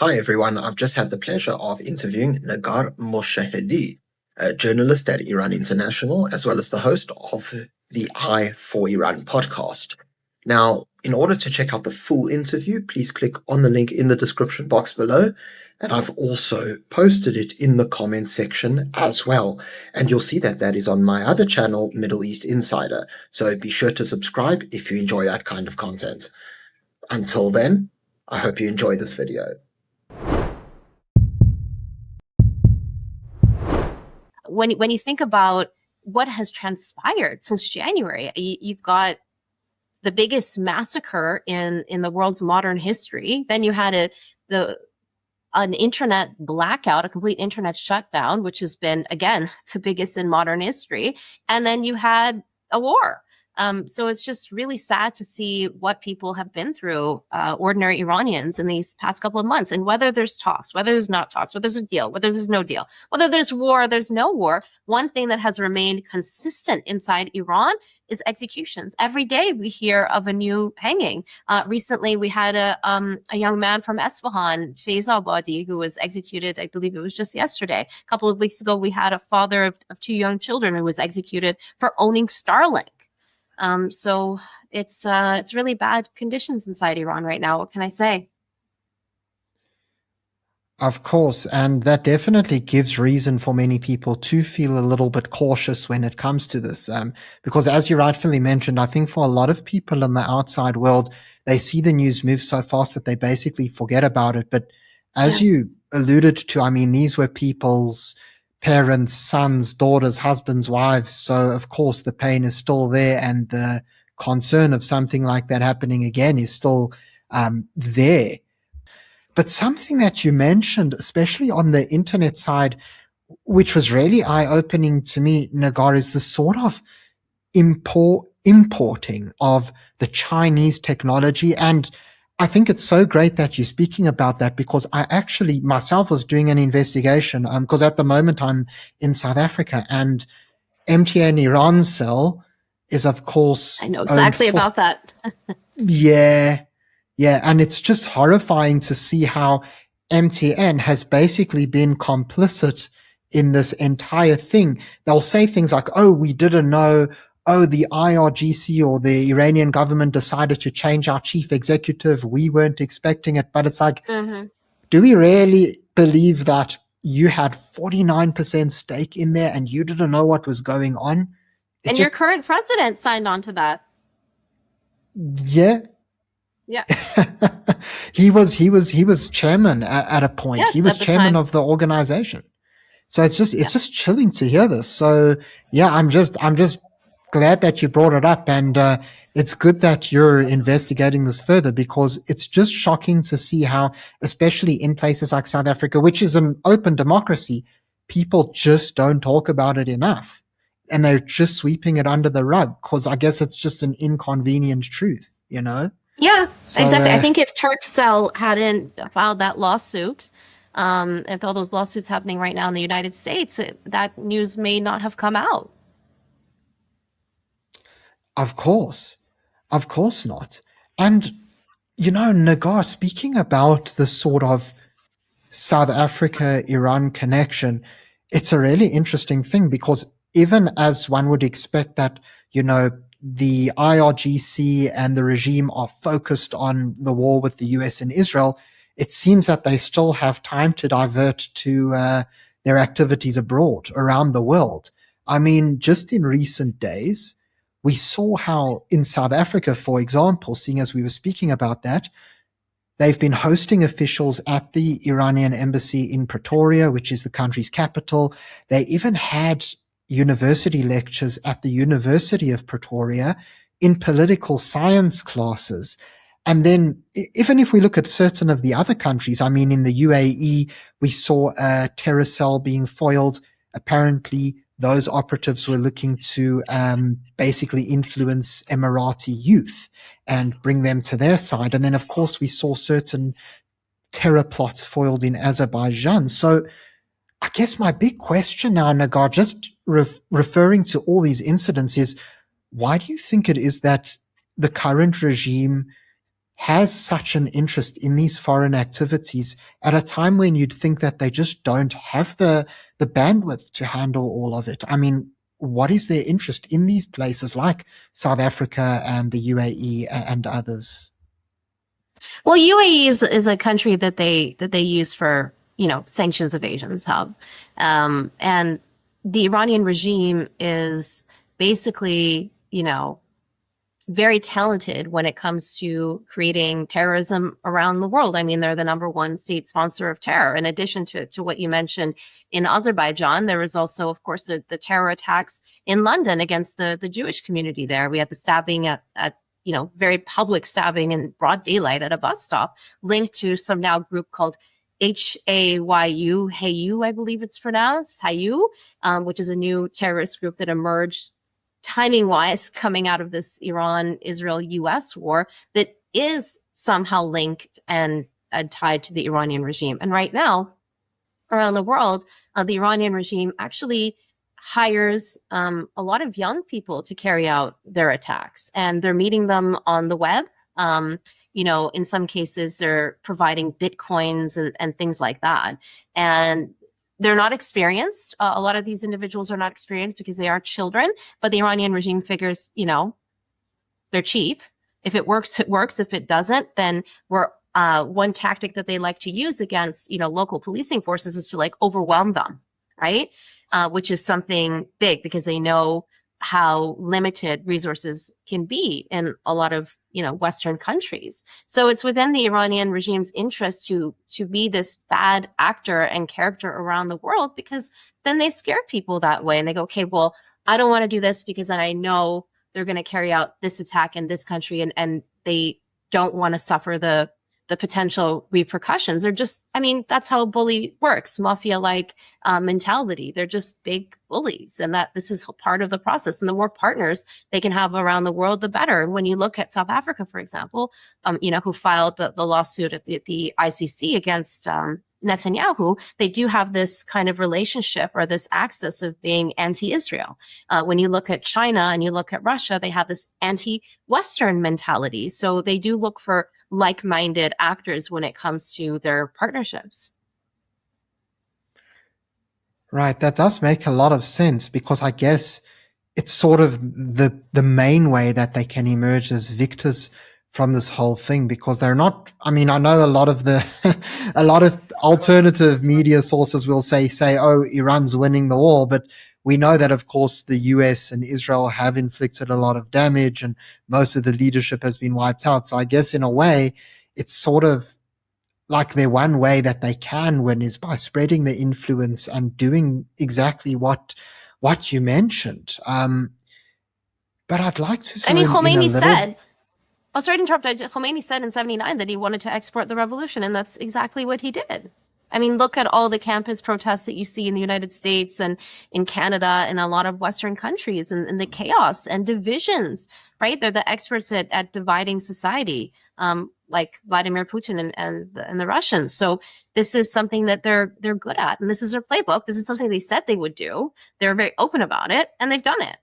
Hi everyone, I've just had the pleasure of interviewing Negar Mojtahedi, a journalist at Iran International, as well as the host of the Eye for Iran podcast. Now, in order to check out the full interview, please click on the link in the description box below, and I've also posted it in the comment section as well. And you'll see that that is on my other channel, Middle East Insider, so be sure to subscribe if you enjoy that kind of content. Until then, I hope you enjoy this video. When you think about what has transpired since January, you've got the biggest massacre in the world's modern history. Then you had an internet blackout, a complete internet shutdown, which has been, again, the biggest in modern history. And then you had a war. So it's just really sad to see what people have been through, ordinary Iranians, in these past couple of months. And whether there's talks, whether there's not talks, whether there's a deal, whether there's no deal, whether there's war, there's no war, one thing that has remained consistent inside Iran is executions. Every day we hear of a new hanging. Recently, we had a young man from Esfahan, Faizabadi, who was executed, I believe it was just yesterday. A couple of weeks ago, we had a father of two young children who was executed for owning Starlink. So it's really bad conditions inside Iran right now. What can I say? Of course, and that definitely gives reason for many people to feel a little bit cautious when it comes to this. Because as you rightfully mentioned, I think for a lot of people in the outside world, they see the news move so fast that they basically forget about it. But as you alluded to, I mean, these were people's parents, sons, daughters, husbands, wives. So of course the pain is still there, and the concern of something like that happening again is still there. But something that you mentioned, especially on the internet side, which was really eye-opening to me, Negar, is the sort of importing of the Chinese technology. And I think it's so great that you're speaking about that, because I actually myself was doing an investigation, because at the moment I'm in South Africa, and MTN Irancell is, of course, I know exactly about that. Yeah, and it's just horrifying to see how MTN has basically been complicit in this entire thing. They'll say things like, oh, we didn't know, oh, the IRGC or the Iranian government decided to change our chief executive, we weren't expecting it. But it's like, do we really believe that you had 49% stake in there and you didn't know what was going on? And your current president signed on to that. Yeah. He was chairman at a point. Yes, he was chairman of the organization. So it's just chilling to hear this. So yeah, I'm just glad that you brought it up, and it's good that you're investigating this further, because it's just shocking to see how, especially in places like South Africa, which is an open democracy, people just don't talk about it enough, and they're just sweeping it under the rug, because I guess it's just an inconvenient truth, you know? Yeah, so, exactly. I think if Turkcell hadn't filed that lawsuit, if all those lawsuits happening right now in the United States, that news may not have come out. Of course not. And, you know, Negar, speaking about the sort of South Africa-Iran connection, it's a really interesting thing, because even as one would expect that, you know, the IRGC and the regime are focused on the war with the US and Israel, it seems that they still have time to divert to their activities abroad, around the world. I mean, just in recent days, we saw how in South Africa, for example, seeing as we were speaking about that, they've been hosting officials at the Iranian embassy in Pretoria, which is the country's capital. They even had university lectures at the University of Pretoria in political science classes. And then even if we look at certain of the other countries, I mean, in the UAE, we saw a terror cell being foiled. Apparently, those operatives were looking to basically influence Emirati youth and bring them to their side. And then, of course, we saw certain terror plots foiled in Azerbaijan. So I guess my big question now, Negar, just referring to all these incidents, is why do you think it is that the current regime has such an interest in these foreign activities at a time when you'd think that they just don't have the bandwidth to handle all of it? I mean, what is their interest in these places like South Africa and the UAE and others? Well, UAE is a country that they use for, sanctions evasion's hub, and the Iranian regime is basically, very talented when it comes to creating terrorism around the world. I mean, they're the number one state sponsor of terror. In addition to what you mentioned in Azerbaijan, there was also, of course, the terror attacks in London against the Jewish community there. We had the stabbing at very public stabbing in broad daylight at a bus stop, linked to some now group called Hayu, I believe it's pronounced, Hayu, which is a new terrorist group that emerged timing-wise coming out of this Iran-Israel-US war that is somehow linked and tied to the Iranian regime. And right now, around the world, the Iranian regime actually hires a lot of young people to carry out their attacks, and they're meeting them on the web. In some cases, they're providing bitcoins and things like that. And they're not experienced. A lot of these individuals are not experienced because they are children, but the Iranian regime figures, they're cheap. If it works, it works. If it doesn't, then one tactic that they like to use against, local policing forces is to overwhelm them, right? Which is something big because they know how limited resources can be in a lot of, Western countries. So it's within the Iranian regime's interest to be this bad actor and character around the world, because then they scare people that way and they go, okay, well, I don't want to do this because then I know they're going to carry out this attack in this country, and they don't want to suffer the potential repercussions. They're just, that's how a bully works, mafia-like mentality. They're just big bullies, and that this is part of the process. And the more partners they can have around the world, the better. And when you look at South Africa, for example, who filed the lawsuit at the ICC against Netanyahu, they do have this kind of relationship or this axis of being anti-Israel. When you look at China and you look at Russia, they have this anti-Western mentality. So they do look for like-minded actors when it comes to their partnerships. Right, that does make a lot of sense, because I guess it's sort of the main way that they can emerge as victors from this whole thing, because they're not, I know a lot of a lot of alternative media sources will say, oh, Iran's winning the war, but we know that, of course, the US and Israel have inflicted a lot of damage and most of the leadership has been wiped out. So I guess in a way, it's sort of like their one way that they can win is by spreading the influence and doing exactly what you mentioned. But I'd like to. Khomeini said. Oh, sorry to interrupt. Khomeini said in 1979 that he wanted to export the revolution, and that's exactly what he did. Look at all the campus protests that you see in the United States and in Canada and a lot of Western countries, and the chaos and divisions, right? They're the experts at dividing society, like Vladimir Putin and the Russians. So this is something that they're good at, and this is their playbook. This is something they said they would do. They're very open about it, and they've done it.